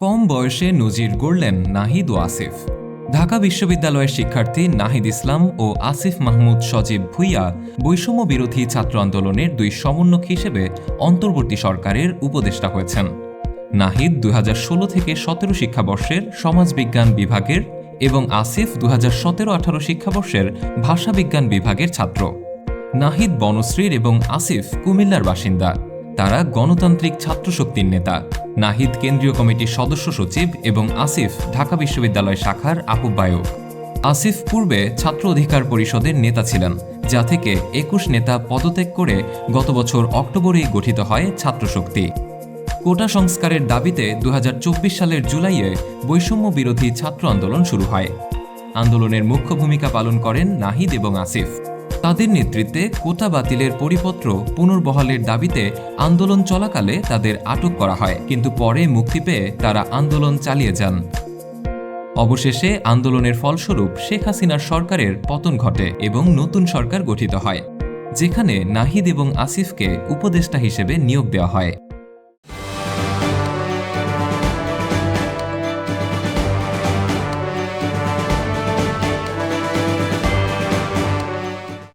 কম বয়সে নজির গড়লেন নাহিদ ও আসিফ। ঢাকা বিশ্ববিদ্যালয়ের শিক্ষার্থী নাহিদ ইসলাম ও আসিফ মাহমুদ সজীব ভুঁইয়া বৈষম্য বিরোধী ছাত্র আন্দোলনের দুই সমন্বয়ক হিসেবে অন্তর্বর্তী সরকারের উপদেষ্টা হয়েছেন। নাহিদ ২০১৬ থেকে ১৭ শিক্ষাবর্ষের সমাজবিজ্ঞান বিভাগের এবং আসিফ ২০১৭-১৮ শিক্ষাবর্ষের ভাষাবিজ্ঞান বিভাগের ছাত্র। নাহিদ বনশ্রীর এবং আসিফ কুমিল্লার বাসিন্দা। তারা গণতান্ত্রিক ছাত্রশক্তির নেতা। নাহিদ কেন্দ্রীয় কমিটির সদস্য সচিব এবং আসিফ ঢাকা বিশ্ববিদ্যালয় শাখার আহ্বায়ক। আসিফ পূর্বে ছাত্র অধিকার পরিষদের নেতা ছিলেন, যা থেকে ২১ নেতা পদত্যাগ করে গত বছর অক্টোবরেই গঠিত হয় ছাত্রশক্তি। কোটা সংস্কারের দাবিতে ২০২৪ সালের জুলাইয়ে বৈষম্য বিরোধী ছাত্র আন্দোলন শুরু হয়। আন্দোলনের মুখ্য ভূমিকা পালন করেন নাহিদ এবং আসিফ। তাদের নেতৃত্বে কোটা বাতিলের পরিপত্র পুনর্বহালের দাবিতে আন্দোলন চলাকালে তাদের আটক করা হয়, কিন্তু পরে মুক্তি পেয়ে তারা আন্দোলন চালিয়ে যান। অবশেষে আন্দোলনের ফলস্বরূপ শেখ হাসিনার সরকারের পতন ঘটে এবং নতুন সরকার গঠিত হয়, যেখানে নাহিদ এবং আসিফকে উপদেষ্টা হিসেবে নিয়োগ দেওয়া হয়।